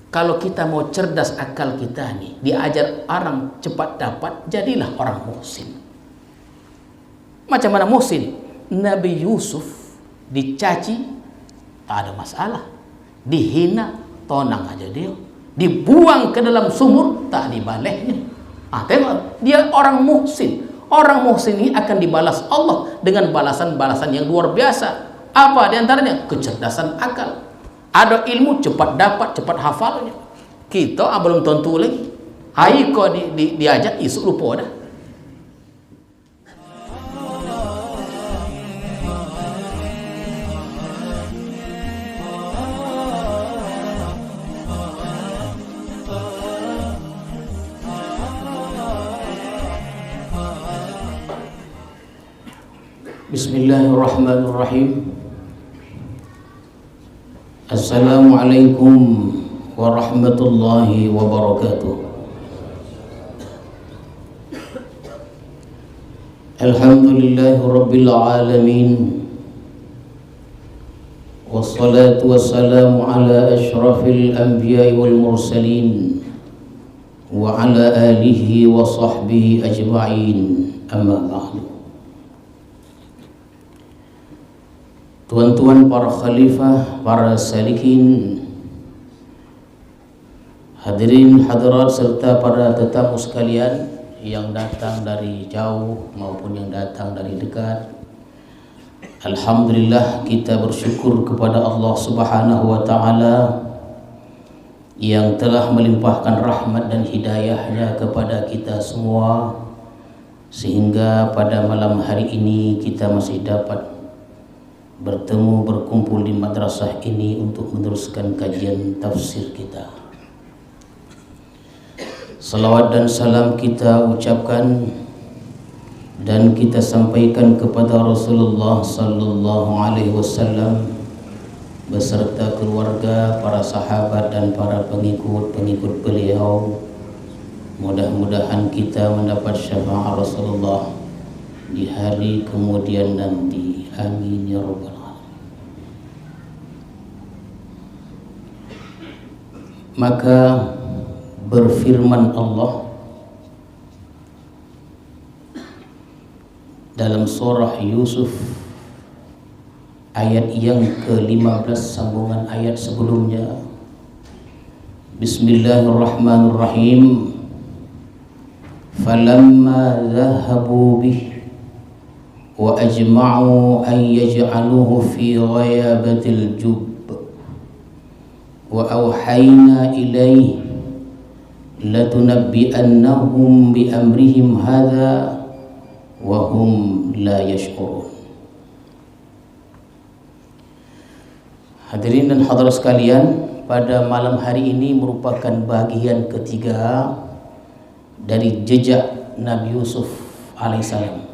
Kalau kita mau cerdas akal kita nih, diajar orang cepat dapat, jadilah orang muhsin. Macam mana muhsin? Nabi Yusuf dicaci, tak ada masalah. Dihina, tonang aja dia. Dibuang ke dalam sumur, tak dibalehnya. Tengok, dia orang muhsin. Orang muhsin ini akan dibalas Allah dengan balasan-balasan yang luar biasa. Apa diantaranya? Kecerdasan akal. Ada ilmu cepat dapat, cepat hafalnya. Kita belum tentu lagi. Hai kok diajak isu lupa dah. Bismillahirrahmanirrahim. Assalamualaikum warahmatullahi wabarakatuh. Alhamdulillahi rabbil alamin. Wassalatu wassalamu ala ashrafil anbiya'i wal mursalin wa ala alihi wa sahbihi ajma'in. Amma ba'du. Tuan-tuan para khalifah, para salikin, hadirin hadirat serta para tetamu sekalian yang datang dari jauh maupun yang datang dari dekat. Alhamdulillah, kita bersyukur kepada Allah Subhanahu wa taala yang telah melimpahkan rahmat dan hidayahnya kepada kita semua, sehingga pada malam hari ini kita masih dapat bertemu, berkumpul di madrasah ini untuk meneruskan kajian tafsir kita. Salawat dan salam kita ucapkan dan kita sampaikan kepada Rasulullah sallallahu alaihi wasallam beserta keluarga, para sahabat dan para pengikut-pengikut beliau. Mudah-mudahan kita mendapat syafaat Rasulullah di hari kemudian nanti. Amin ya rabbal alamin. Maka berfirman Allah dalam surah Yusuf ayat yang ke-15 sambungan ayat sebelumnya. Bismillahirrahmanirrahim. Falamma dhahabu bih wa ajma'u an yaj'aluhu fi ghayabatil jubb wa awhayna ilayhi latunabbi'annahum bi amrihim hadha wa hum la yash'urun. Hadirin dan hadirat sekalian, pada malam hari ini merupakan bagian ketiga dari jejak Nabi Yusuf alaihissalam.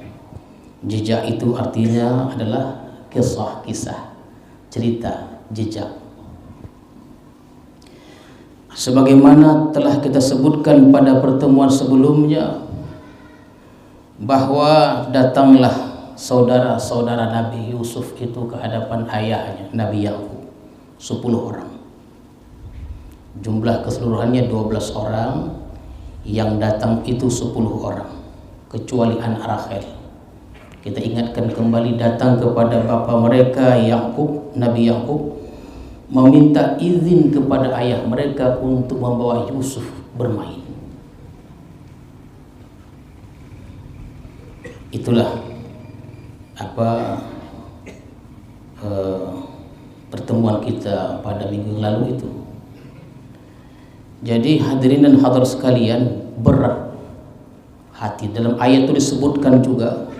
Jejak itu artinya adalah kisah-kisah, cerita, jejak. Sebagaimana telah kita sebutkan pada pertemuan sebelumnya, bahwa datanglah saudara-saudara Nabi Yusuf itu ke hadapan ayahnya Nabi Yakub, 10 orang. Jumlah keseluruhannya 12 orang, yang datang itu 10 orang, kecuali anak Rachel. Kita ingatkan kembali, datang kepada bapa mereka Yakub, Nabi Yakub, meminta izin kepada ayah mereka untuk membawa Yusuf bermain. Itulah pertemuan kita pada minggu lalu itu. Jadi hadirin dan hadirat sekalian, berat hati. Dalam ayat itu disebutkan juga,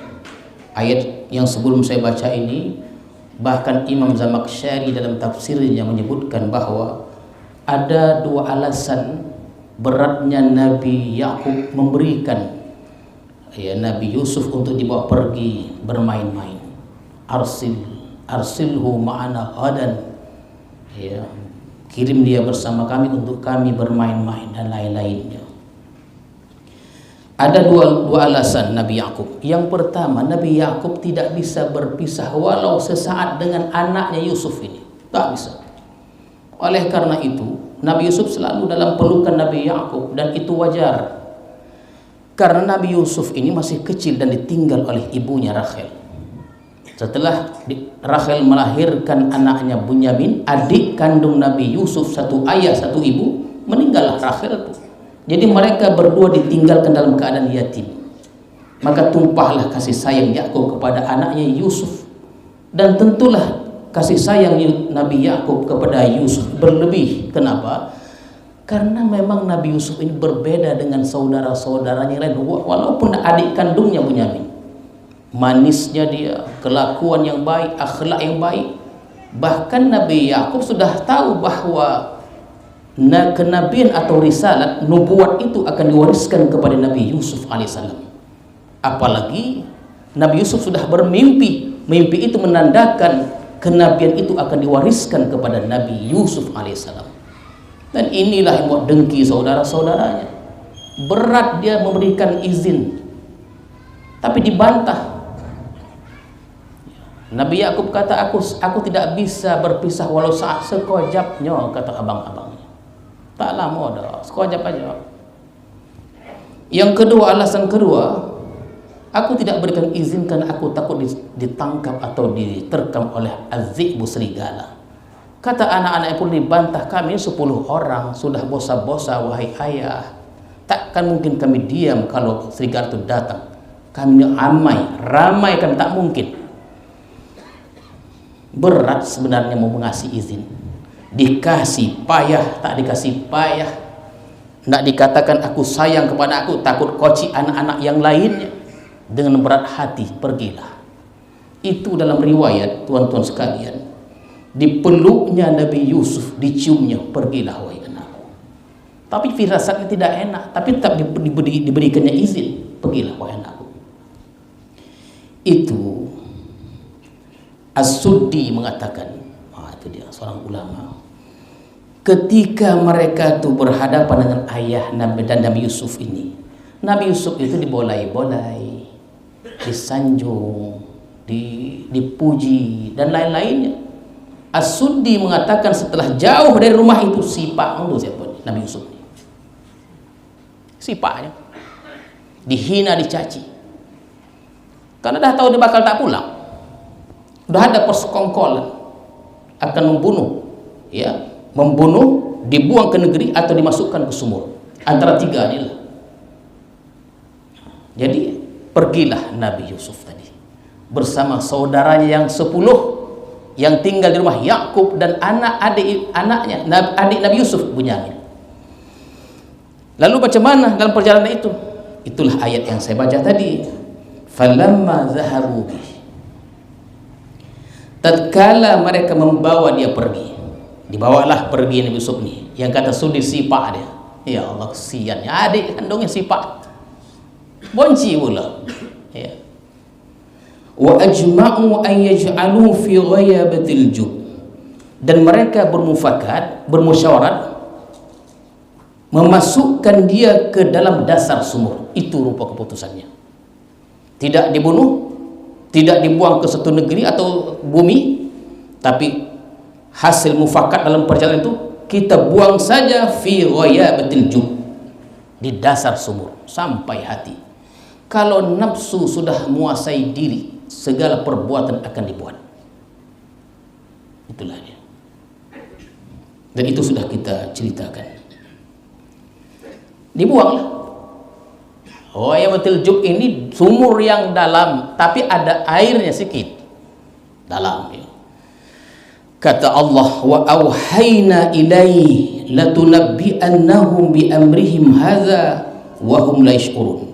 ayat yang sebelum saya baca ini, bahkan Imam Zamakhsyari dalam tafsirnya menyebutkan bahwa ada 2 alasan beratnya Nabi Yakub memberikan Nabi Yusuf untuk dibawa pergi bermain-main. Arsilhu ma'ana ghadan, kirim dia bersama kami untuk kami bermain-main dan lain-lainnya. Ada dua alasan Nabi Yakub. Yang pertama, Nabi Yakub tidak bisa berpisah walau sesaat dengan anaknya Yusuf ini. Tak bisa. Oleh karena itu, Nabi Yusuf selalu dalam pelukan Nabi Yakub, dan itu wajar karena Nabi Yusuf ini masih kecil dan ditinggal oleh ibunya Rachel. Setelah Rachel melahirkan anaknya Bunyamin, adik kandung Nabi Yusuf, satu ayah satu ibu, meninggallah Rachel. Jadi mereka berdua ditinggalkan dalam keadaan yatim. Maka tumpahlah kasih sayang Yakub kepada anaknya Yusuf, dan tentulah kasih sayang Nabi Yakub kepada Yusuf berlebih. Kenapa? Karena memang Nabi Yusuf ini berbeda dengan saudara-saudaranya yang lain, walaupun adik kandungnya Bunyamin. Manisnya dia, kelakuan yang baik, akhlak yang baik. Bahkan Nabi Yakub sudah tahu bahwa kenabian atau risalat, nubuat itu akan diwariskan kepada Nabi Yusuf alaihissalam. Apalagi Nabi Yusuf sudah bermimpi, mimpi itu menandakan kenabian itu akan diwariskan kepada Nabi Yusuf alaihissalam. Dan inilah yang buat dengki saudara-saudaranya. Berat dia memberikan izin, tapi dibantah. Nabi Yakub kata, aku tidak bisa berpisah walau saat sekojapnya, kata abang-abangnya. Taklah modal, sekojap aja. Yang kedua, alasan kedua, aku tidak berikan izin karena aku takut ditangkap atau diterkam oleh az-zi'bu, serigala. Kata anak-anak pun dibantah, kami 10 orang sudah bosa-bosa wahai ayah. Takkan mungkin kami diam kalau serigala itu datang. Kami ramai kan tak mungkin. Berat sebenarnya mau mengasih izin. Dikasih payah, tak dikasih payah. Nak dikatakan aku sayang kepada aku, takut koci anak-anak yang lainnya. Dengan berat hati pergilah. Itu dalam riwayat, tuan-tuan sekalian. Dipeluknya Nabi Yusuf, diciumnya, pergilah wahai anakku. Tapi firasatnya tidak enak, tapi tetap diberikannya izin, pergilah wahai anakku. Itu As-Suddi mengatakan, itu dia seorang ulama, ketika mereka itu berhadapan dengan ayah Nabi dan Nabi Yusuf ini, Nabi Yusuf itu dibolai-bolai, disanjung, dipuji dan lain-lainnya. As-Suddi mengatakan setelah jauh dari rumah itu, sipak siapa Nabi Yusuf ini, sipaknya dihina, dicaci, karena dah tahu dia bakal tak pulang. Udah ada persekongkolan akan membunuh, membunuh, dibuang ke negeri atau dimasukkan ke sumur, antara tiga inilah. Jadi pergilah Nabi Yusuf tadi bersama saudaranya yang 10 yang tinggal di rumah Yakub dan anaknya adik Nabi Yusuf, Bunyamin. Lalu bagaimana dalam perjalanan itu? Itulah ayat yang saya baca tadi. Falamma zahabu bihi, tatkala mereka membawa dia pergi, dibawalah pergi Nabi Yusuf nih, yang kata Sudi sipak dia. Ya Allah, kesiannya adik kandungnya sipak, bonci pula. Wa ajma'u an yaj'aluhu fi ghayabatil jub, dan mereka bermusyawarat memasukkan dia ke dalam dasar sumur. Itu rupa keputusannya. Tidak dibunuh, tidak dibuang ke satu negeri atau bumi, tapi hasil mufakat dalam perjalanan itu kita buang saja fi ghayabatil jub, di dasar sumur sampai hati. Kalau nafsu sudah menguasai diri, segala perbuatan akan dibuat. Itulah dia. Dan itu sudah kita ceritakan. Dibuanglah. Ghayabatil jub ini sumur yang dalam, tapi ada airnya sedikit dalam. Kata Allah, wa auhayna ilaihi latunabbi'annahum bi amrihim hadza wa hum la yash'urun.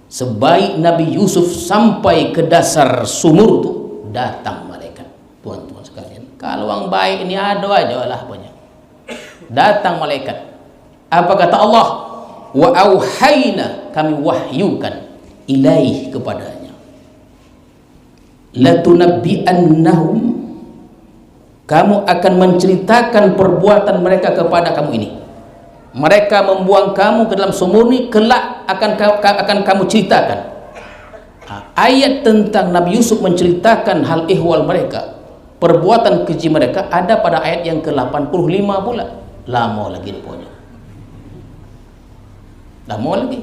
Sebaik Nabi Yusuf sampai ke dasar sumur itu, datang malaikat. Tuan-tuan sekalian, kalau yang baik ini ada aja lah banyak. Datang malaikat. Apa kata Allah? Wa auhayna, kami wahyukan, ilaih, kepadanya. Latunabbi'annahum, kamu akan menceritakan perbuatan mereka kepada kamu ini. Mereka membuang kamu ke dalam sumur ini, kelak akan kamu ceritakan. Ayat tentang Nabi Yusuf menceritakan hal ihwal mereka, perbuatan keji mereka, ada pada ayat yang ke-85 pula. lama lagi rupanya. Lama lagi.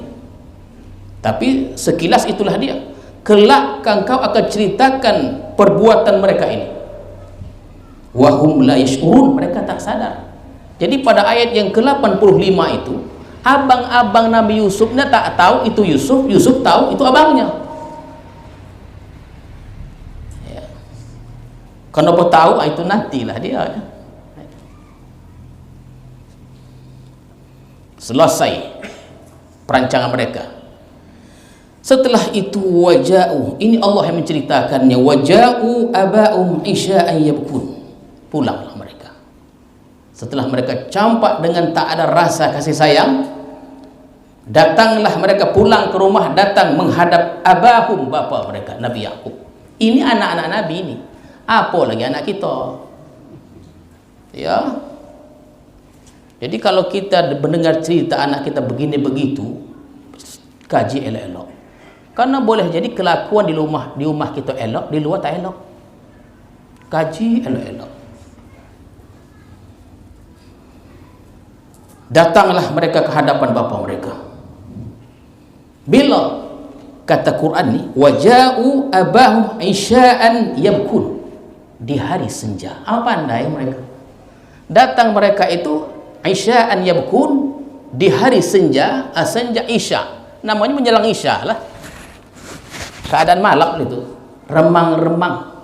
Tapi sekilas itulah dia. Kelak engkau akan ceritakan perbuatan mereka ini. Wahum la yash'urun, mereka tak sadar. Jadi pada ayat yang ke-85 itu, abang-abang Nabi Yusufnya tak tahu itu Yusuf, Yusuf tahu itu abangnya. Ya. Kenapa tahu? Itu nantilah dia. Selesai perancangan mereka. Setelah itu waja'u, ini Allah yang menceritakannya, waja'u aba'um isya'an yabkun. Pulanglah mereka. Setelah mereka campak dengan tak ada rasa kasih sayang, datanglah mereka pulang ke rumah, datang menghadap abahum, bapa mereka, Nabi Yakub. Ini anak-anak Nabi ini. Apa lagi anak kita? Ya. Jadi kalau kita mendengar cerita anak kita begini begitu, kaji elok-elok. Karena boleh jadi kelakuan di rumah kita elok, di luar tak elok. Kaji elok-elok. Datanglah mereka ke hadapan bapa mereka. Bila kata Quran ni, waja'u abahum isya'an yabkun, di hari senja. Apa pandai mereka? Datang mereka itu isya'an yabkun, di hari senja, senja isya. Namanya menjelang isya lah. Keadaan malam itu, remang-remang.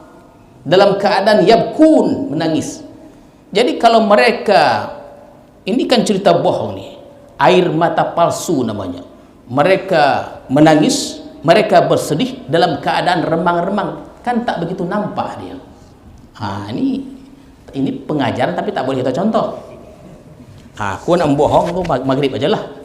Dalam keadaan yabkun, menangis. Jadi kalau mereka, ini kan cerita bohong nih, air mata palsu namanya. Mereka menangis, mereka bersedih dalam keadaan remang-remang, kan tak begitu nampak dia. Ini pengajaran tapi tak boleh kita contoh. Aku nak bohong tu maghrib aja lah.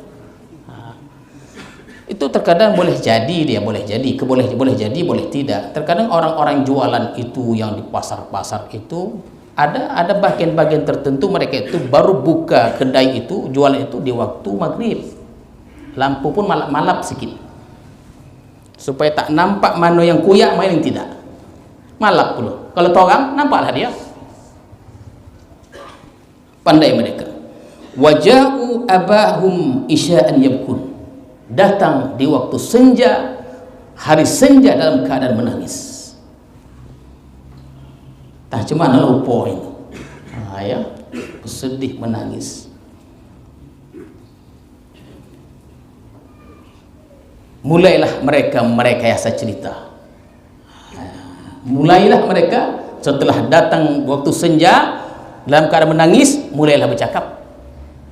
Itu terkadang boleh jadi dia, boleh jadi, boleh jadi, boleh tidak. Terkadang orang-orang jualan itu yang di pasar-pasar itu ada bagian-bagian tertentu mereka itu baru buka kedai itu, jualan itu di waktu maghrib. Lampu pun malap-malap sikit. Supaya tak nampak mana yang kuyak, mana yang tidak. Malap pula. Kalau torang, nampaklah dia. Pandai mereka. Waja'u abahum isya'an yabkun. Datang di waktu senja, hari senja dalam keadaan menangis. Tak cuma lupa ini. Ya, sedih menangis. Mulailah mereka merekayasa cerita. Mulailah mereka setelah datang waktu senja dalam keadaan menangis, mulailah bercakap.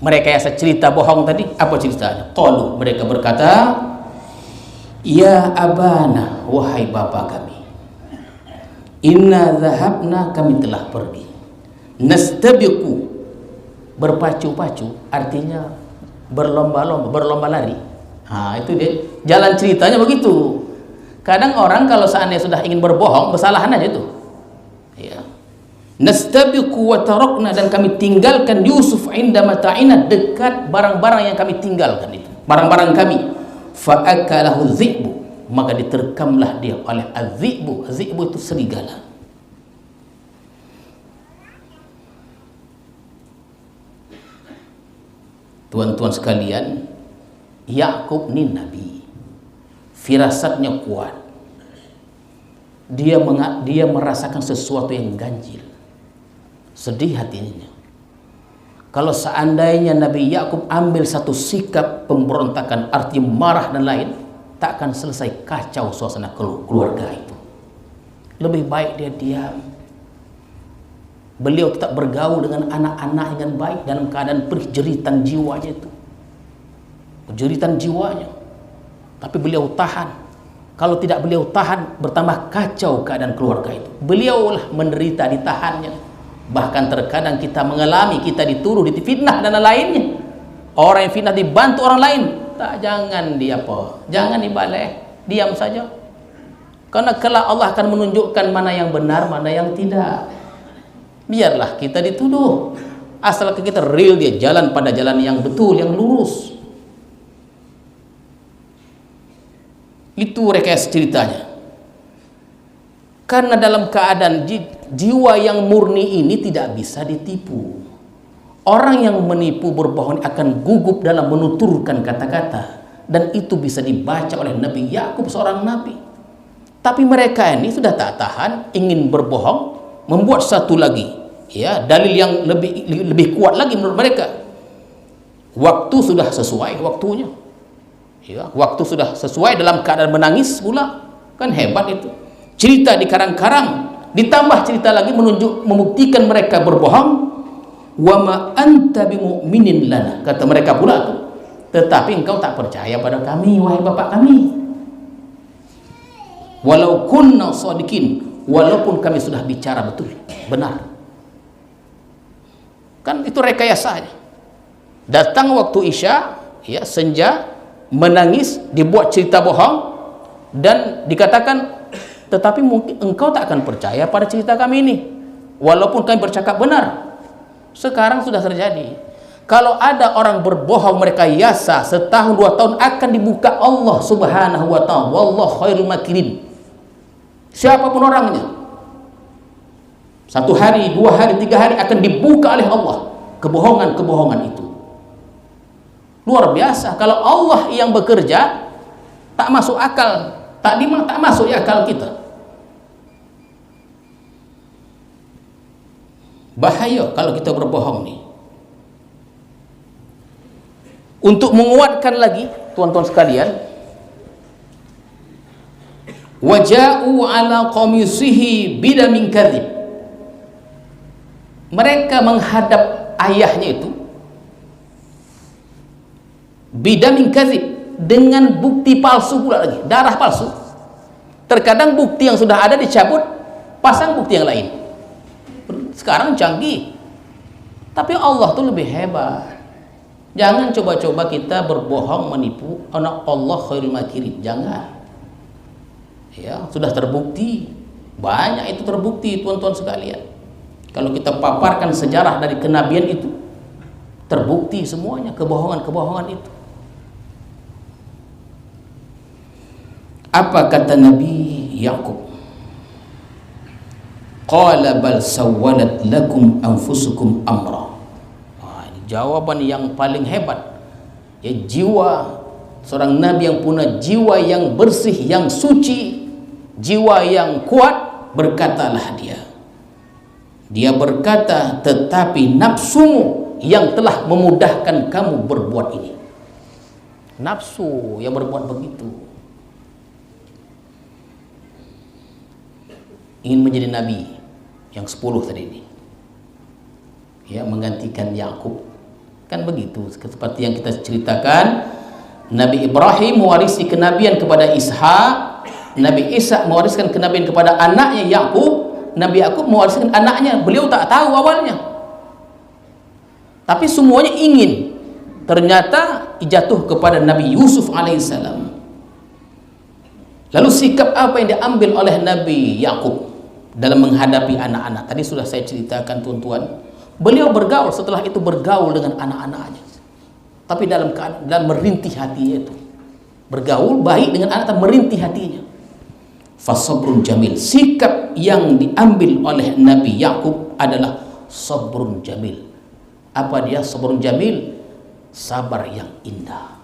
Merekayasa cerita bohong tadi. Apa ceritanya? Qalu, mereka berkata, ya abana, wahai bapa kami, inna dhahabna, kami telah pergi, nastabiqu, berpacu-pacu, artinya berlomba-lomba, berlomba lari. Itu dia jalan ceritanya begitu. Kadang orang kalau seandainya sudah ingin berbohong, bersalahan aja itu. Ya. Nastabiqu wa tarakna, dan kami tinggalkan Yusuf inda mata'ina, dekat barang-barang yang kami tinggalkan itu, barang-barang kami. Fa akalahu dhi'bu, maka diterkamlah dia oleh az-zi'bu. Az-zi'bu itu serigala. Tuan-tuan sekalian, Yakub ni nabi, firasatnya kuat. Dia merasakan sesuatu yang ganjil, sedih hatinya. Kalau seandainya Nabi Yakub ambil satu sikap pemberontakan, arti marah dan lain, tak akan selesai kacau suasana keluarga itu. Lebih baik dia diam. Beliau tetap bergaul dengan anak-anak dengan baik dalam keadaan perih jeritan jiwanya itu, jeritan jiwanya. Tapi beliau tahan. Kalau tidak beliau tahan, bertambah kacau keadaan keluarga itu. Beliaulah menderita, ditahannya. Bahkan terkadang kita mengalami, kita dituduh, difitnah dan lainnya. Orang yang fitnah dibantu orang lain, jangan jangan dibalik, diam saja. Karena kelak Allah akan menunjukkan mana yang benar, mana yang tidak. Biarlah kita dituduh, asalkan kita real, dia jalan pada jalan yang betul, yang lurus. Itu rekayasa ceritanya. Karena dalam keadaan jiwa yang murni ini tidak bisa ditipu. Orang yang menipu berbohong akan gugup dalam menuturkan kata-kata, dan itu bisa dibaca oleh Nabi Yakub, seorang nabi. Tapi mereka ini sudah tak tahan, ingin berbohong, membuat satu lagi, ya, dalil yang lebih kuat lagi menurut mereka. Waktu sudah sesuai waktunya, ya, waktu sudah sesuai, dalam keadaan menangis pula, kan hebat itu. Cerita di karang-karang, ditambah cerita lagi membuktikan mereka berbohong. Wa ma anta bimu'minin lana, kata mereka pula tuh, tetapi engkau tak percaya pada kami, wahai bapak kami. Walau kunna shadiqin, walaupun kami sudah bicara betul, benar. Kan itu rekayasa. Datang waktu Isya, ya, senja, menangis, dibuat cerita bohong, dan dikatakan, tetapi mungkin engkau tak akan percaya pada cerita kami ini, walaupun kami bercakap benar. Sekarang sudah terjadi. Kalau ada orang berbohong mereka yasa setahun 2 tahun, akan dibuka Allah Subhanahu wa ta'ala. Wallahu khairul makirin. Siapapun orangnya, 1 hari, 2 hari, 3 hari akan dibuka oleh Allah kebohongan-kebohongan itu. Luar biasa. Kalau Allah yang bekerja, tak masuk akal, tak masuk akal kita. Bahaya kalau kita berbohong nih. Untuk menguatkan lagi, tuan-tuan sekalian, waja'u ala qamisihi bidamin kadzib. Mereka menghadap ayahnya itu bidamin kadzib, dengan bukti palsu pula lagi, darah palsu. Terkadang bukti yang sudah ada dicabut, pasang bukti yang lain. Sekarang canggih, tapi Allah tuh lebih hebat. Jangan coba-coba kita berbohong, menipu. Anak Allah khairul makirin, jangan. Ya, sudah terbukti, banyak itu terbukti, tuan-tuan sekalian. Kalau kita paparkan sejarah dari kenabian itu, terbukti semuanya kebohongan-kebohongan itu. Apa kata Nabi Yakub? Qala bal sawwalat lakum anfusukum amra. Ini jawaban yang paling hebat. Ya, jiwa seorang nabi yang punya jiwa yang bersih, yang suci, jiwa yang kuat, berkatalah dia. Dia berkata, tetapi nafsumu yang telah memudahkan kamu berbuat ini. Nafsu yang berbuat begitu. Ingin menjadi nabi yang 10 tadi ini, ya, menggantikan Yakub, kan begitu. Seperti yang kita ceritakan, Nabi Ibrahim mewarisi kenabian kepada Ishak, Nabi Ishak mewariskan kenabian kepada anaknya Yakub, Nabi Yakub mewariskan anaknya. Beliau tak tahu awalnya, tapi semuanya ingin. Ternyata jatuh kepada Nabi Yusuf alaihissalam. Lalu sikap apa yang diambil oleh Nabi Yakub dalam menghadapi anak-anak? Tadi sudah saya ceritakan, tuan-tuan. Beliau bergaul, setelah itu bergaul dengan anak-anaknya, tapi dalam merintih hatinya itu. Bergaul baik dengan anak, tapi merintih hatinya. Fasabrun jamil. Sikap yang diambil oleh Nabi Yakub adalah sabrun jamil. Apa dia sabrun jamil? Sabar yang indah.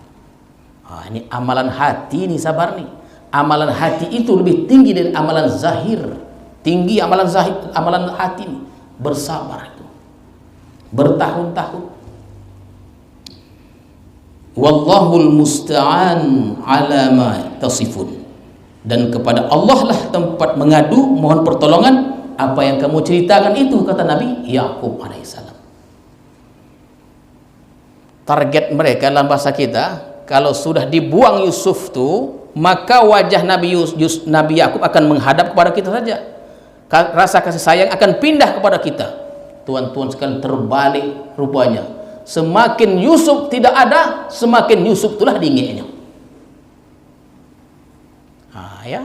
Ini amalan hati, ini sabar nih. Amalan hati itu lebih tinggi dari amalan zahir. Tinggi amalan zahir, amalan hati ini bersabar itu bertahun-tahun. Wallahul musta'an ala ma tasifun. Dan kepada Allah lah tempat mengadu, mohon pertolongan apa yang kamu ceritakan itu, kata Nabi Yakub alaihissalam. Target mereka dalam bahasa kita, kalau sudah dibuang Yusuf tuh, maka wajah Nabi Yakub akan menghadap kepada kita saja. Rasa kasih sayang akan pindah kepada kita. Tuan-tuan sekalian, terbalik rupanya. Semakin Yusuf tidak ada, semakin Yusuf itulah dinginnya. Ya,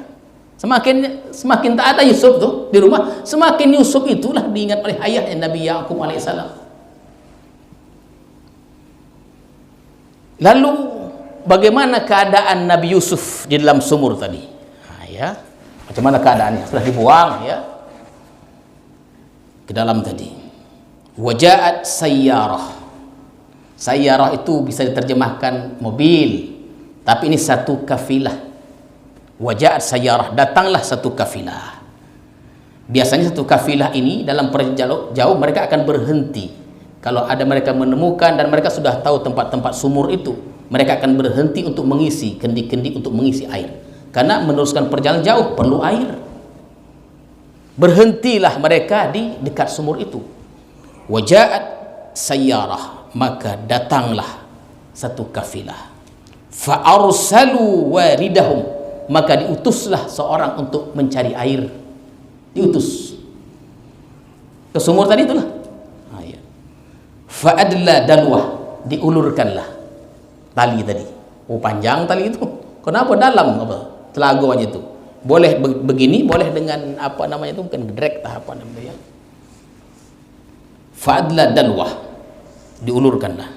semakin tak ada Yusuf tuh di rumah, semakin Yusuf itulah diingat oleh ayahnya Nabi Yakub alaihissalam. Lalu bagaimana keadaan Nabi Yusuf di dalam sumur tadi? Ya, macam mana keadaannya setelah dibuang, ya, ke dalam tadi? Waja'at sayyarah. Sayyarah itu bisa diterjemahkan mobil, tapi ini satu kafilah. Waja'at sayyarah, datanglah satu kafilah. Biasanya satu kafilah ini dalam perjalanan jauh mereka akan berhenti. Kalau ada mereka menemukan dan mereka sudah tahu tempat-tempat sumur itu, mereka akan berhenti untuk mengisi kendi-kendi, untuk mengisi air. Karena meneruskan perjalanan jauh perlu air. Berhentilah mereka di dekat sumur itu. Waja'at sayyarah, maka datanglah satu kafilah. Fa'arsalu waridahum, maka diutuslah seorang untuk mencari air. Diutus ke sumur tadi itulah. Fa'adla dalwah, diulurkanlah tali tadi. Oh, panjang tali itu. Kenapa dalam apa telaganya itu? Boleh begini, boleh dengan apa namanya itu, bukan gedrek apa namanya. Fa'adla dalwah, diulurkanlah.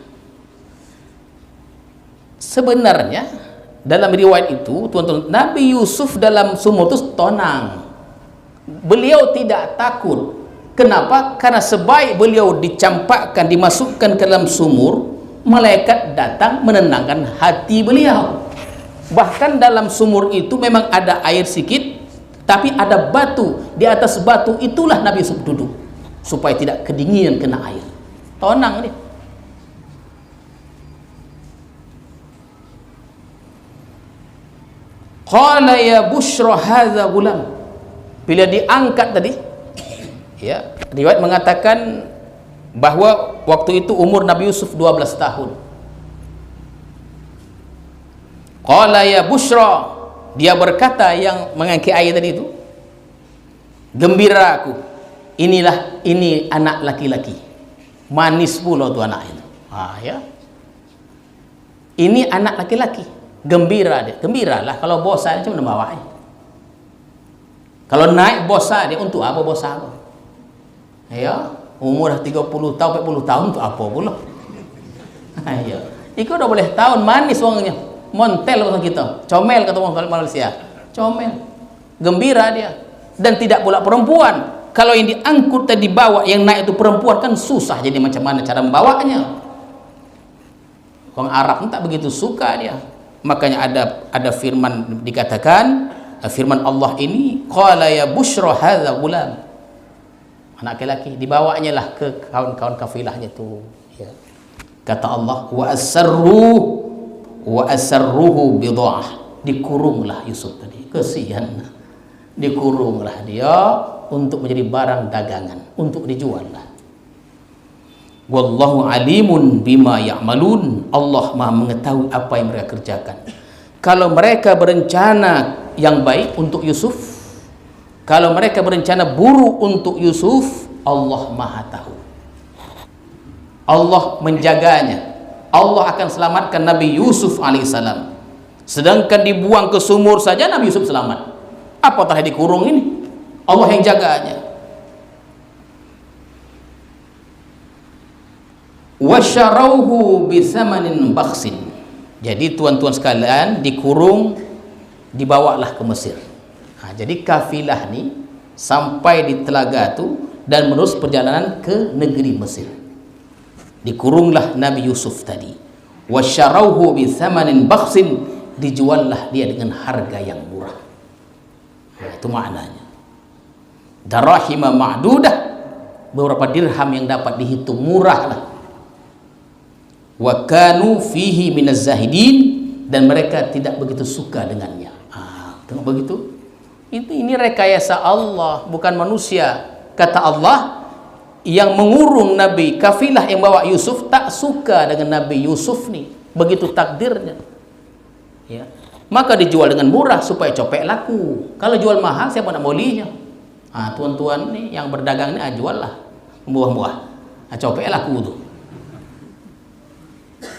Sebenarnya dalam riwayat itu, tuan-tuan, Nabi Yusuf dalam sumur itu tenang. Beliau tidak takut. Kenapa? Karena sebaik beliau dicampakkan, dimasukkan ke dalam sumur, malaikat datang menenangkan hati beliau. Bahkan dalam sumur itu memang ada air sedikit, tapi ada batu. Di atas batu itulah Nabi Yusuf duduk, supaya tidak kedinginan kena air. Tenang dia. Qala ya bushra hadza gulam. Bila diangkat tadi, ya, riwayat mengatakan bahwa waktu itu umur Nabi Yusuf 12 tahun. Qala ya bushra, dia berkata yang mengangkat air tadi itu, gembiraku, ini anak laki-laki. Manis pula tu anak itu. Ya. Ini anak laki-laki. Gembira dia. Gembiralah, kalau bosan cuma bawa. Kalau naik bosan dia, untuk apa bosan? Ya, umur dah 30 tahun, 40 tahun untuk apa pula? Ya. Itu udah boleh tahun, manis orangnya. Montel kata kita, comel kata orang Malaysia. Comel. Gembira dia. Dan tidak pula perempuan. Kalau yang diangkut dan dibawa, yang naik itu perempuan, kan susah. Jadi macam mana cara membawanya? Orang Arab tak begitu suka dia. Makanya ada firman dikatakan, firman Allah ini, qala ya bushra hadza gulam. Anak laki-laki, dibawanya lah ke kawan-kawan kafilahnya tu. Ya. Kata Allah, wa asarruhu bid'ah. Dikurunglah Yusuf tadi. Kesian. Dikurunglah dia untuk menjadi barang dagangan, untuk dijual lah. Wallahu alimun bima ya'malun. Allah Maha mengetahui apa yang mereka kerjakan. Kalau mereka berencana yang baik untuk Yusuf, kalau mereka berencana buruk untuk Yusuf, Allah Maha tahu. Allah menjaganya. Allah akan selamatkan Nabi Yusuf alaihissalam. Sedangkan dibuang ke sumur saja Nabi Yusuf selamat. Apatah dikurung ini? Allah yang jaganya. Wasyarauhu bisamanin bakhsin. Jadi tuan-tuan sekalian, dikurung, dibawalah ke Mesir. Jadi kafilah ni sampai di telaga tu dan menerus perjalanan ke negeri Mesir. Dikurunglah Nabi Yusuf tadi. Wasyarauhu bisamanin bakhsin, dijuallah dia dengan harga yang murah. Itu maknanya. Darahima ma'dudah, beberapa dirham yang dapat dihitung murah lah. Wa kanu fihi minaz zahidin, dan mereka tidak begitu suka dengannya. Tengok begitu. Ini rekayasa Allah, bukan manusia. Kata Allah, yang mengurung Nabi, kafilah yang bawa Yusuf tak suka dengan Nabi Yusuf ni. Begitu takdirnya. Ya. Maka dijual dengan murah supaya copek laku. Kalau jual mahal siapa nak belinya? Tuan-tuan ni yang berdagang ni jual lah murah-murah. Copek laku tu.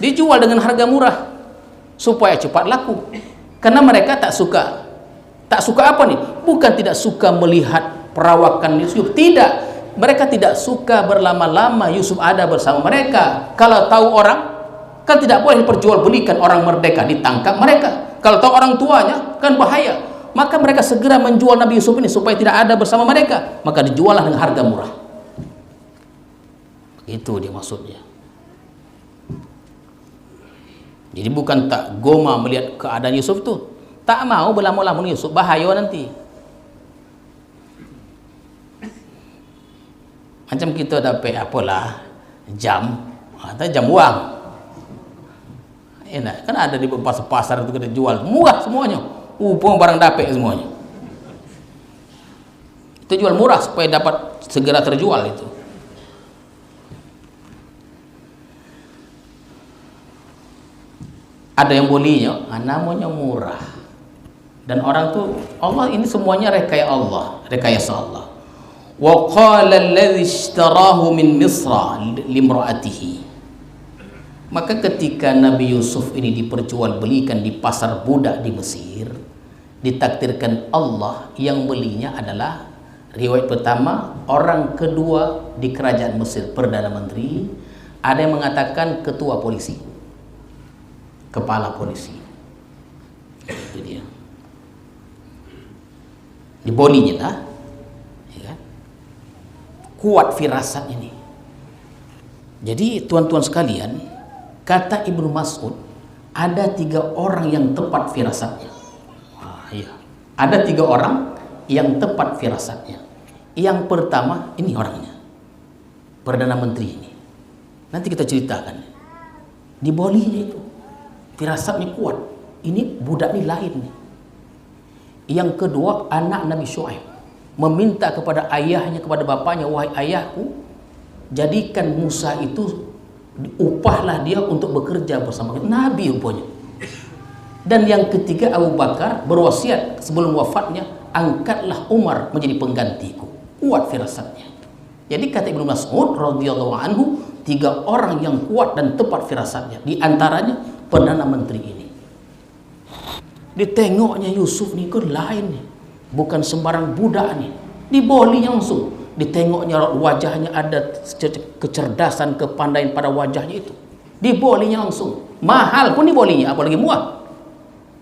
Dijual dengan harga murah supaya cepat laku. Karena mereka tak suka. Tak suka apa nih? Bukan tidak suka melihat perawakan Yusuf, tidak. Mereka tidak suka berlama-lama Yusuf ada bersama mereka. Kalau tahu orang, kan tidak boleh diperjualbelikan orang merdeka, ditangkap mereka. Kalau tahu orang tuanya, kan bahaya. Maka mereka segera menjual Nabi Yusuf ini supaya tidak ada bersama mereka. Maka dijuallah dengan harga murah. Itu dia maksudnya. Jadi bukan tak goma melihat keadaan Yusuf tuh, tak mau berlama-lama Yusuf, bahaya nanti. Macam kita dapat apalah jam atau jam uang, enak kan, ada di pasar itu kita jual murah semuanya, pun barang dapat semuanya. Itu jual murah supaya dapat segera terjual itu. Ada yang bolinya, namanya murah. Dan orang tuh, Allah ini semuanya rekayasa Allah. Wa qala alladhi ishtarahu min Misra limra'atihi. Maka ketika Nabi Yusuf ini diperjualbelikan di pasar budak di Mesir, ditakdirkan Allah yang belinya adalah, riwayat pertama, orang kedua di kerajaan Mesir, Perdana Menteri. Ada yang mengatakan ketua polisi, kepala polisi. Itu dia. Dibolinya lah, ya kan? Kuat firasat ini. Jadi tuan-tuan sekalian, kata Ibnu Mas'ud, ada 3 orang yang tepat firasatnya. Iya. Ada 3 orang yang tepat firasatnya. Yang pertama, ini orangnya, Perdana Menteri ini. Nanti kita ceritakan. Dibolinya itu firasatnya kuat. Ini budak ini lain nih. Yang kedua, anak Nabi Syuaib meminta kepada ayahnya, kepada bapaknya, wahai ayahku, jadikan Musa itu, upahlah dia untuk bekerja bersama Nabi rupanya. Dan yang ketiga, Abu Bakar berwasiat sebelum wafatnya, angkatlah Umar menjadi penggantiku. Kuat firasatnya. Jadi kata Ibnu Mas'ud radhiyallahu anhu, 3 orang yang kuat dan tepat firasatnya. Di antaranya Perdana Menteri ini. Ditengoknya Yusuf nih kan lain nih, bukan sembarang budak nih. Dibolinya langsung. Ditengoknya wajahnya ada kecerdasan, kepandaian pada wajahnya itu. Dibolinya langsung. Mahal pun dibolinya, apalagi murah.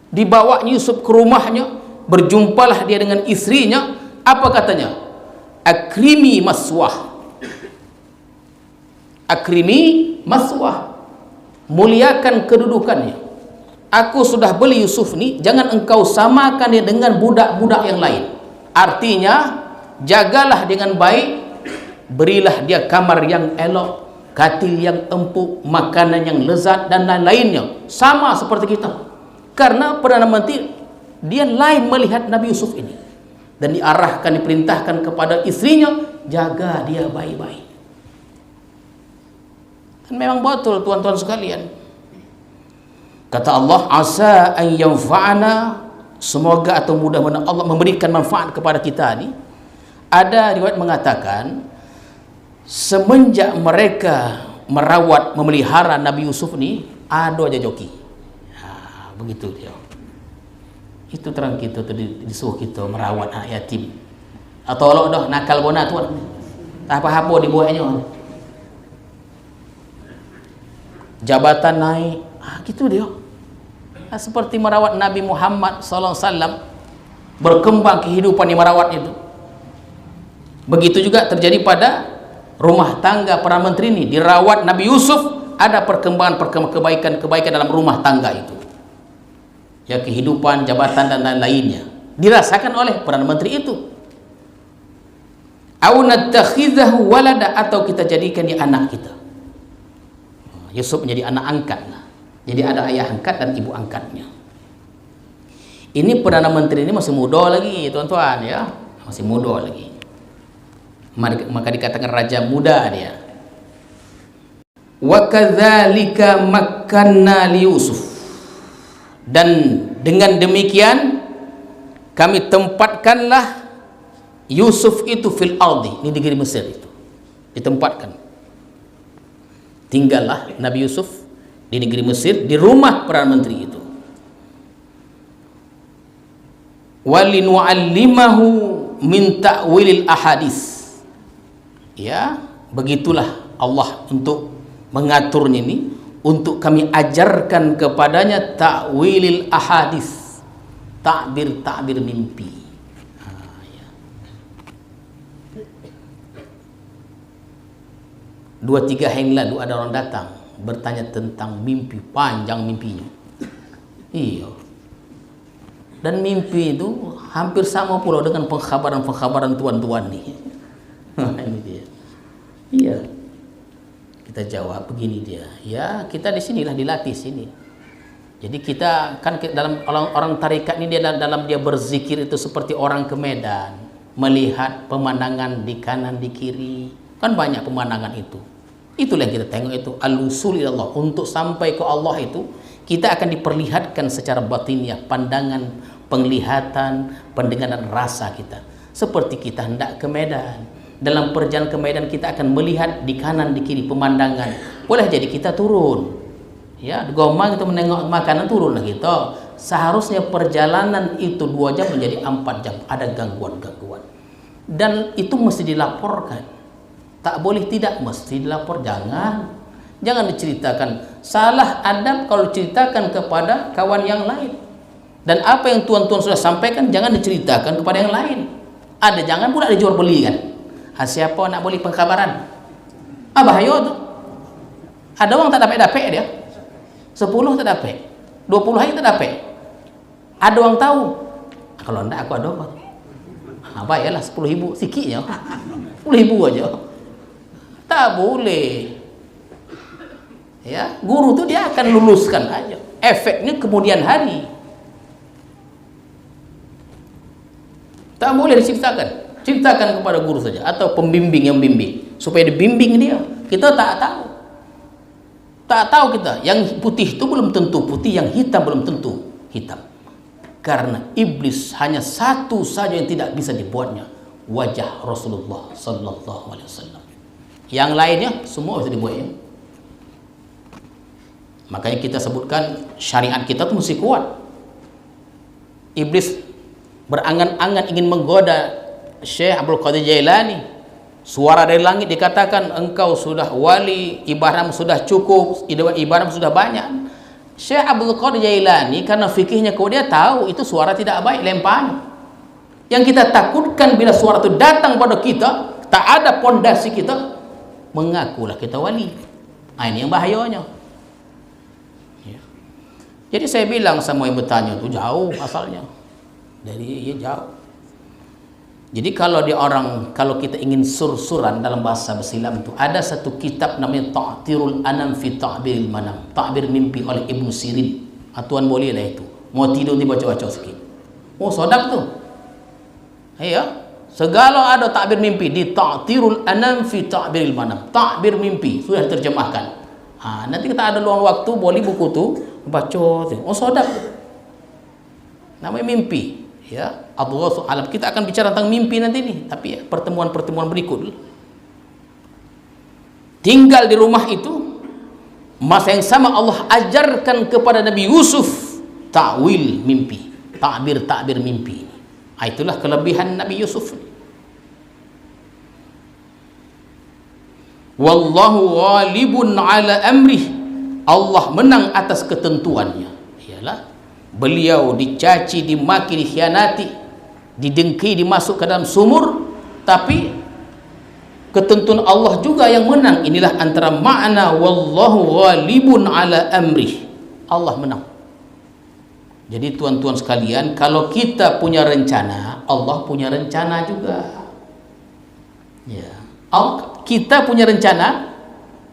Dibawanya Yusuf ke rumahnya, berjumpalah dia dengan istrinya. Apa katanya? Akrimi maswah. Akrimi maswah. Muliakan kedudukannya. Aku sudah beli Yusuf ni, jangan engkau samakan dia dengan budak-budak yang lain. Artinya, jagalah dengan baik, berilah dia kamar yang elok, katil yang empuk, makanan yang lezat dan lain-lainnya. Sama seperti kita. Karena Perdana Menteri, dia lain melihat Nabi Yusuf ini. Dan diarahkan, diperintahkan kepada istrinya, jaga dia baik-baik. Dan memang betul tuan-tuan sekalian. Kata Allah, asa an yanfa'ana, semoga atau mudah-mudahan Allah memberikan manfaat kepada kita ni. Ada riwayat mengatakan, semenjak mereka merawat, memelihara Nabi Yusuf ni, ada aja joki. Begitu dia. Itu terang kita disuruh kita merawat anak yatim. Atau kalau dah nakal bona tuan, tak apa-apa dibuatnya. Jabatan naik, gitu dia. Seperti merawat Nabi Muhammad SAW, berkembang kehidupan yang merawat itu. Begitu juga terjadi pada rumah tangga para menteri ini. Dirawat Nabi Yusuf, ada perkembangan kebaikan dalam rumah tangga itu. Ya, kehidupan, jabatan dan lain-lainnya dirasakan oleh perdana menteri itu. Au nattakhidhahu walada, atau kita jadikan dia anak kita. Yusuf menjadi anak angkat. Jadi ada ayah angkat dan ibu angkatnya. Ini Perdana Menteri ini masih muda lagi, tuan-tuan ya. Masih muda lagi. Maka dikatakan raja muda dia. Wa kadzalika makkanna li Yusuf. Dan dengan demikian kami tempatkanlah Yusuf itu fil ardi, ini di negeri Mesir itu. Ditempatkan. Tinggallah Nabi Yusuf di negeri Mesir, di rumah Perdana Menteri itu. Walinu'allimahu min ta'wilil ahadis. Ya, begitulah Allah untuk mengaturnya ini, untuk kami ajarkan kepadanya ta'wilil ahadis, takbir-takbir mimpi. 2-3 hari lalu ada orang datang bertanya tentang mimpi, panjang mimpinya. Iya. Dan mimpi itu hampir sama pula dengan pengkhabaran tuan-tuan nih. Ini dia. Iya. Kita jawab begini dia. Ya, kita di sinilah dilatih sini. Jadi kita kan dalam orang tarekat ini dia dalam dia berzikir itu seperti orang ke Medan, melihat pemandangan di kanan di kiri. Kan banyak pemandangan itu. Itulah yang kita tengok itu al-usul ilallah. Untuk sampai ke Allah itu kita akan diperlihatkan secara batiniah pandangan, penglihatan, pendengaran rasa kita. Seperti kita hendak ke Medan. Dalam perjalanan ke Medan kita akan melihat di kanan di kiri pemandangan. Boleh jadi kita turun. Ya, di Gomang kita menengok makanan turunlah kita. Seharusnya perjalanan itu 2 jam menjadi 4 jam. Ada gangguan-gangguan. Dan itu mesti dilaporkan. Tak boleh tidak, mesti dilapor. Jangan diceritakan. Salah adab kalau ceritakan kepada kawan yang lain. Dan apa yang tuan-tuan sudah sampaikan jangan diceritakan kepada yang lain. Ada, jangan pula dijual beli kan. Siapa nak boleh pengkabaran? Bahaya tu. Ada orang tak dapat dia. 10 tak dapat, 20 hari tak dapat. Ada orang tahu. Kalau enggak aku ada apa? Bayarlah 10.000 sikitnya. 10.000 aja. Tak boleh. Ya, guru tu dia akan luluskan aja. Efeknya kemudian hari. Tak boleh diceritakan. Ceritakan kepada guru saja atau pembimbing yang bimbing supaya dibimbing dia. Kita tak tahu. Tak tahu kita, yang putih itu belum tentu putih, yang hitam belum tentu hitam. Karena iblis hanya satu saja yang tidak bisa dibuatnya, wajah Rasulullah sallallahu alaihi wasallam. Yang lainnya semua bisa dibuat ya. Makanya kita sebutkan syariat kita itu mesti kuat. Iblis berangan-angan ingin menggoda Syekh Abdul Qadir Jailani. Suara dari langit dikatakan engkau sudah wali, ibadahmu sudah cukup, ibadahmu sudah banyak. Syekh Abdul Qadir Jailani karena fikihnya dia tahu itu suara tidak baik, lempar. Yang kita takutkan bila suara itu datang pada kita, tak ada pondasi kita, mengakulah kita wali. Ini yang bahayanya. Ya. Jadi saya bilang sama yang bertanya itu jauh asalnya. Dari jauh. Jadi kalau kalau kita ingin sur-suran dalam bahasa Islam itu ada satu kitab namanya Ta'tirul Anam fi Ta'biril Manam, takbir mimpi oleh Ibnu Sirin. Tuan boleh lah itu. Mau tidur dibaca-baca sikit. Oh, sedap tu. Iya. Segala ada takbir mimpi di Ta'tirul Anam fi Ta'biril Manam. Takbir mimpi sudah diterjemahkan. Nanti kita ada luang waktu boleh buku tu baca tu. Oh, sedap. Namanya mimpi. Ya, Adghasu Alam. Kita akan bicara tentang mimpi nanti nih, tapi ya, pertemuan-pertemuan berikut. Tinggal di rumah itu, masa yang sama Allah ajarkan kepada Nabi Yusuf ta'wil mimpi, takbir mimpi. Itulah kelebihan Nabi Yusuf. Wallahu ghalibun ala amrih. Allah menang atas ketentuannya. Ialah beliau dicaci, dimaki, dikhianati, didengki, dimasuk ke dalam sumur, tapi ketentuan Allah juga yang menang. Inilah antara makna wallahu ghalibun ala amrih. Allah menang. Jadi tuan-tuan sekalian, kalau kita punya rencana, Allah punya rencana juga. Ya. Kita punya rencana,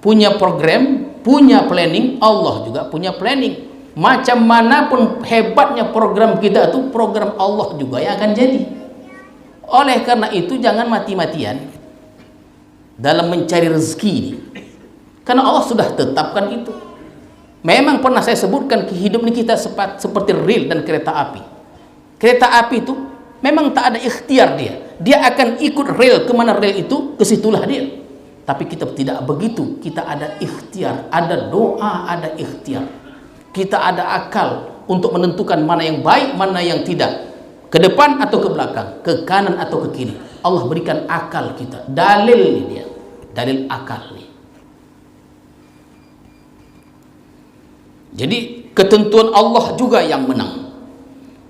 punya program, punya planning, Allah juga punya planning. Macam manapun hebatnya program kita itu, program Allah juga yang akan jadi. Oleh karena itu jangan mati-matian dalam mencari rezeki ini, karena Allah sudah tetapkan itu. Memang pernah saya sebutkan kehidupan kita seperti rel dan kereta api. Kereta api itu memang tak ada ikhtiar dia akan ikut rel, kemana rel itu ke situlah dia. Tapi kita tidak begitu, kita ada ikhtiar, ada doa, ada ikhtiar. Kita ada akal untuk menentukan mana yang baik, mana yang tidak, ke depan atau ke belakang, ke kanan atau ke kiri. Allah berikan akal kita, dalil ini dia, dalil akal nih. Jadi ketentuan Allah juga yang menang.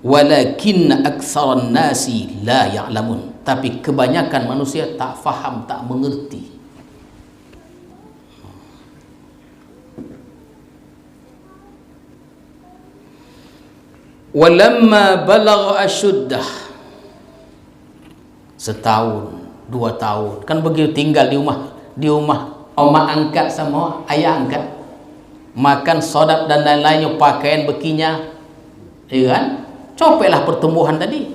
Walakinna aktsaran nasi la ya'lamun. Tapi kebanyakan manusia tak faham, tak mengerti. Walamma balagha asyuddah, setahun, 2 tahun, kan begitu tinggal di rumah oma angkat sama ayah angkat, makan sodap dan lain-lainnya, pakaian bekinya, ya kan? Copeklah pertumbuhan tadi.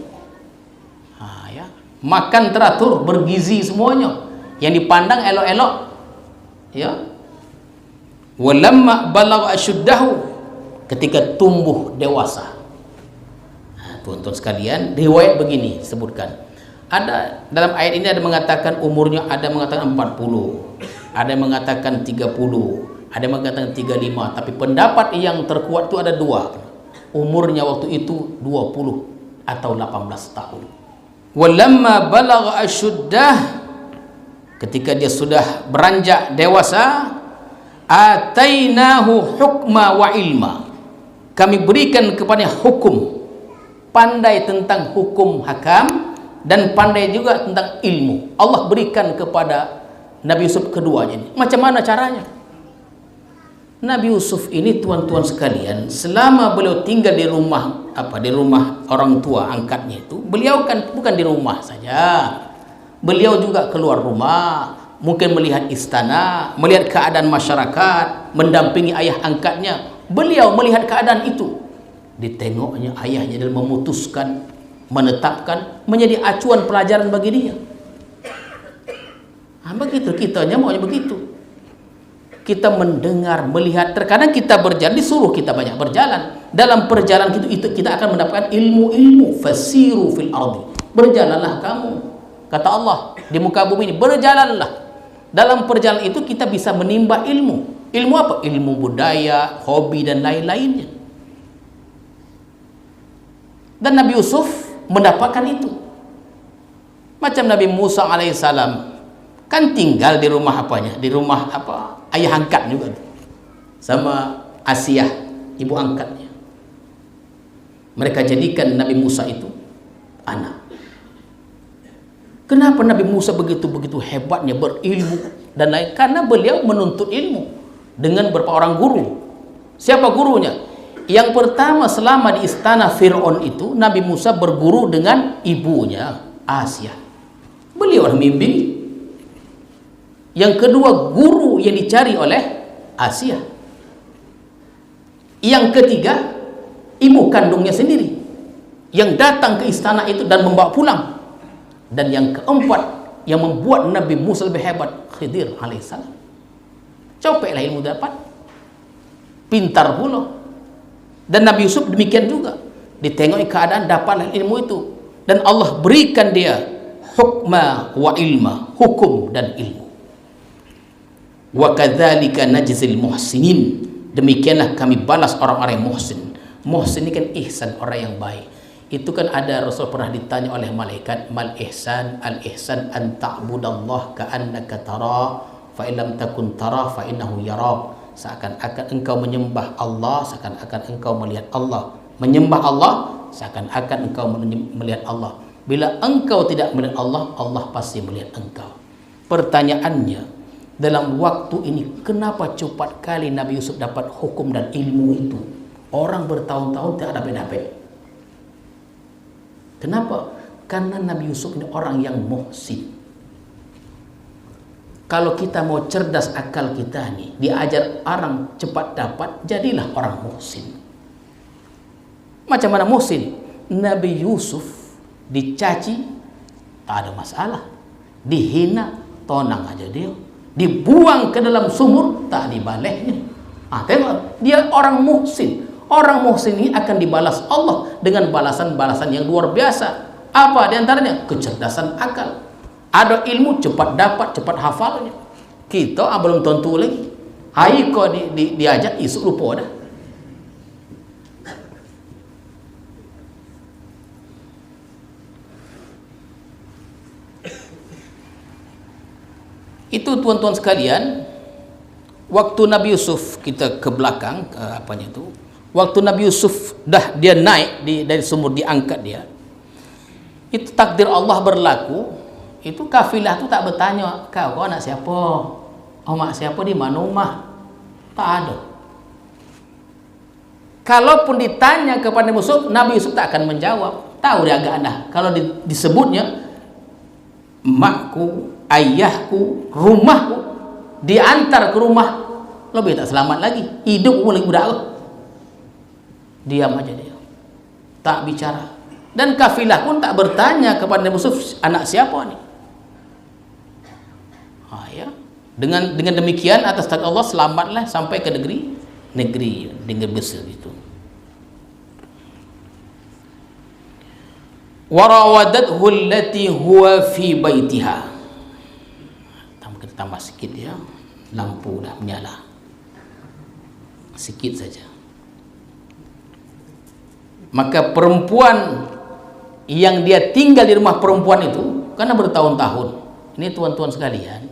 Ya. Makan teratur, bergizi semuanya, yang dipandang elok-elok, ya. Walamma balagha asyuddahu, ketika tumbuh dewasa. Tuan-tuan sekalian, riwayat begini sebutkan. Ada dalam ayat ini ada mengatakan umurnya, ada mengatakan 40, ada yang mengatakan 30, ada yang mengatakan 35, tapi pendapat yang terkuat itu ada 2. Umurnya waktu itu 20 atau 18 tahun. Walamma balagha asyuddah, ketika dia sudah beranjak dewasa, atainahu hukma wa ilma, kami berikan kepada hukum, pandai tentang hukum hakam dan pandai juga tentang ilmu. Allah berikan kepada Nabi Yusuf keduanya ini. Macam mana caranya? Nabi Yusuf ini, tuan-tuan sekalian, selama beliau tinggal di rumah di rumah orang tua angkatnya itu, beliau kan bukan di rumah saja. Beliau juga keluar rumah, mungkin melihat istana, melihat keadaan masyarakat, mendampingi ayah angkatnya. Beliau melihat keadaan itu, ditengoknya ayahnya dan memutuskan, menetapkan, menjadi acuan pelajaran bagi dia. Begitu kitanya maunya begitu. Kita mendengar, melihat, terkadang kita berjalan, disuruh kita banyak berjalan. Dalam perjalanan itu kita akan mendapatkan ilmu-ilmu. Fasiru fil ardi, berjalanlah kamu, kata Allah, di muka bumi ini, berjalanlah. Dalam perjalanan itu kita bisa menimba ilmu. Ilmu apa? Ilmu budaya, hobi dan lain-lainnya. Dan Nabi Yusuf mendapatkan itu. Macam Nabi Musa alaihissalam, kan tinggal di rumah apanya? Di rumah ayah angkat juga, sama Asiyah, ibu angkatnya. Mereka jadikan Nabi Musa itu anak. Kenapa Nabi Musa begitu hebatnya berilmu dan lain? Karena beliau menuntut ilmu dengan beberapa orang guru. Siapa gurunya? Yang pertama, selama di istana Fir'aun itu, Nabi Musa berguru dengan ibunya Asiyah. Beliau membimbing. Yang kedua, guru yang dicari oleh Asiyah. Yang ketiga, ibu kandungnya sendiri yang datang ke istana itu dan membawa pulang. Dan yang keempat, yang membuat Nabi Musa lebih hebat, Khidir alaihissalam. Copeklah ilmu dapat, pintar pula. Dan Nabi Yusuf demikian juga, ditengok keadaan, dapatlah ilmu itu, dan Allah berikan dia hukma wa ilma, hukum dan ilmu. Wa kadzalika najzil muhsinin, demikianlah kami balas orang-orang yang muhsin. Muhsin ini kan ihsan, orang yang baik. Itu kan ada Rasul pernah ditanya oleh malaikat, mal ihsan? Al ihsan an ta'budallah ka'annaka tara fa illam takun tara fa innahu yarak. Seakan-akan engkau menyembah Allah, seakan-akan engkau melihat Allah. Menyembah Allah, seakan-akan engkau melihat Allah. Bila engkau tidak melihat Allah, Allah pasti melihat engkau. Pertanyaannya, dalam waktu ini, kenapa cepat kali Nabi Yusuf dapat hukum dan ilmu itu? Orang bertahun-tahun tidak dapat. Kenapa? Karena Nabi Yusuf ini orang yang muhsin. Kalau kita mau cerdas akal kita nih, diajar orang cepat dapat, jadilah orang muhsin. Macam mana muhsin? Nabi Yusuf dicaci, tak ada masalah. Dihina, tonang aja dia. Dibuang ke dalam sumur, tak dibalehnya. Tengok, dia orang muhsin. Orang muhsin ini akan dibalas Allah dengan balasan-balasan yang luar biasa. Apa diantaranya? Kecerdasan akal. Ada ilmu, cepat dapat, cepat hafalnya. Kita belum tentu lagi. Hai kau diajak, isuk lupa dah. Itu tuan-tuan sekalian, waktu Nabi Yusuf, kita ke belakang, waktu Nabi Yusuf dia naik dari sumur, diangkat dia, itu takdir Allah berlaku. Itu kafilah itu tak bertanya, kau anak siapa, mak siapa, di mana rumah, tak ada. Kalaupun ditanya kepada Nabi Yusuf tak akan menjawab. Tahu dia agak aneh. Kalau disebutnya makku, ayahku, rumahku, diantar ke rumah, lebih tak selamat lagi. Hidup mulai budak. Diam aja dia, tak bicara. Dan kafilah pun tak bertanya kepada Nabi Yusuf, anak siapa nih? Ya. Dengan demikian atas takdir Allah selamatlah sampai ke negeri Mesir itu. Warawadathu allati huwa fi baitiha. Kita tambah sikit ya, lampu dah menyala. Sikit saja. Maka perempuan yang dia tinggal di rumah perempuan itu karena bertahun-tahun. Ini tuan-tuan sekalian,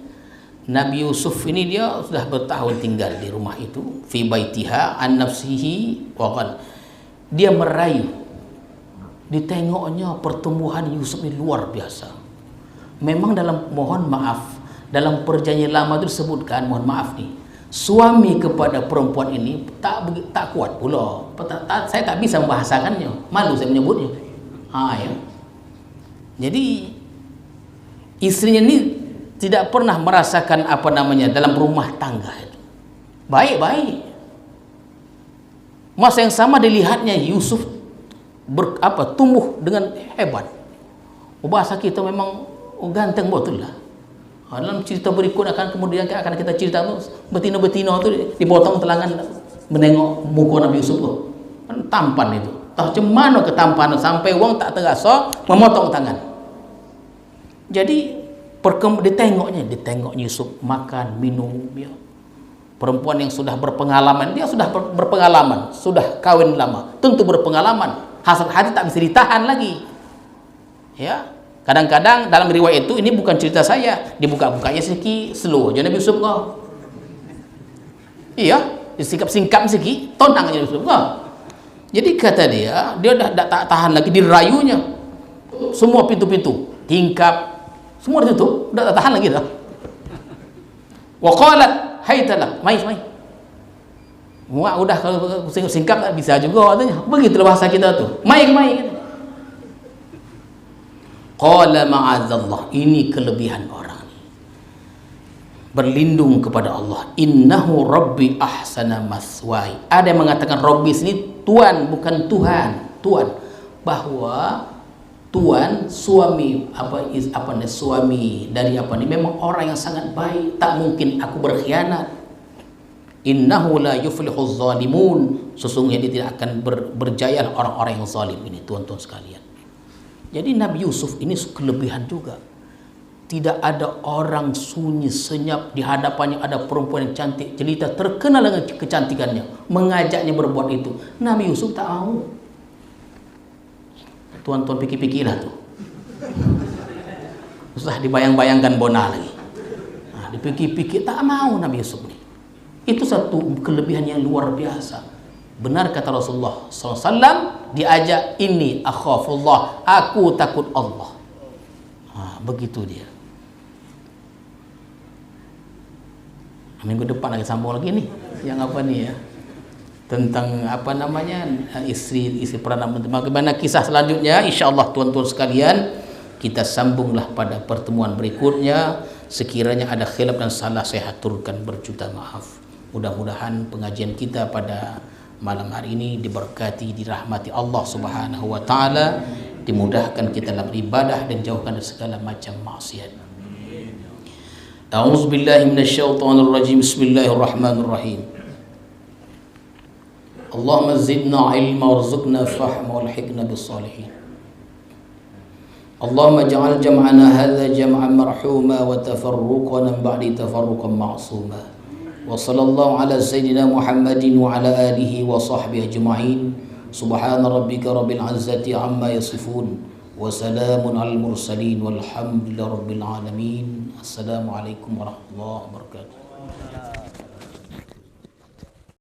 Nabi Yusuf ini dia sudah bertahun tinggal di rumah itu, fi baitiha an nafsihi wa qal. Dia merayu. Ditengoknya pertumbuhan Yusuf ini luar biasa. Memang dalam perjanjian lama itu disebutkan, mohon maaf nih, suami kepada perempuan ini tak kuat pula. Saya tak bisa membahasakannya, malu saya menyebutnya. Ya. Jadi istrinya ini tidak pernah merasakan dalam rumah tangga itu baik-baik. Masa yang sama dilihatnya Yusuf tumbuh dengan hebat. Bahasa kita memang ganteng betul lah. Dalam cerita berikut kemudian akan kita cerita tuh betina-betina itu dipotong telangan menengok muka Nabi Yusuf tuh. Kan tampan itu. Tahu cemana ketampanan sampai uang tak terasa memotong tangan. Jadi ditengok Yusuf makan minum ya. Perempuan yang sudah berpengalaman, dia sudah berpengalaman, sudah kawin lama, tentu berpengalaman. Hasrat hati tak bisa ditahan lagi. Ya, kadang-kadang dalam riwayat itu ini bukan cerita saya, dibuka-bukanya sedikit, slow aja Nabi Yusuf kau. Iya, disikap singkap sedikit, tonang aja Nabi Yusuf kau. Jadi kata dia dah tak tahan lagi, dirayunya. Semua pintu-pintu, tingkap, semua ditutup, dah tak tahan lagi dah. Wa qalat haytalak, mai. Wah, udah kalau singkap tak bisa juga katanya. Begitulah bahasa kita tuh. Mai. Qala ma'adzallah, ini kelebihan orang. Berlindung kepada Allah. Innahu rabbi ahsana maswai. Ada yang mengatakan rabbi sini Tuan, bukan Tuhan. Tuan, bahwa Tuan suami suami dari memang orang yang sangat baik, tak mungkin aku berkhianat. Innahu la yuflihuz zalimun, sesungguhnya dia tidak akan berjaya orang-orang yang zalim ini, tuan-tuan sekalian. Jadi Nabi Yusuf ini kelebihan juga. Tidak ada orang sunyi senyap di hadapannya ada perempuan yang cantik jelita terkenal dengan kecantikannya, mengajaknya berbuat itu. Nabi Yusuf tak mau. Tuan-tuan pikir-pikirlah tuh. Susah dibayang-bayangkan bona lagi. Dipikir-pikir tak mau Nabi Yusuf ini. Itu satu kelebihan yang luar biasa. Benar kata Rasulullah SAW, diajak ini akhafullah, aku takut Allah. Begitu dia. Minggu depan lagi sambung lagi nih. Yang apa nih ya? Tentang istri Perdana Menteri. Bagaimana kisah selanjutnya? InsyaAllah tuan-tuan sekalian, kita sambunglah pada pertemuan berikutnya. Sekiranya ada khilaf dan salah, saya haturkan berjuta maaf. Mudah-mudahan pengajian kita pada malam hari ini diberkati, dirahmati Allah Subhanahu wa taala, dimudahkan kita dalam ibadah dan jauhkan dari segala macam maksiat. A'udzu billahi minasyaitonir rajim. Bismillahirrahmanirrahim. Allahumma zidna ilma warzuqna fahma walhiqna bis-salihin. Allahumma ij'al jam'ana hadza jam'an marhuma wa tafarruqana ba'di tafarruqan ma'suma. Wa sallallahu ala sayyidina Muhammadin wa ala alihi wa sahbihi ajma'in. Subhana rabbika rabbil izzati amma yasifun. وسلام على المرسلين والحمد لله رب العالمين. السلام عليكم ورحمة الله وبركاته.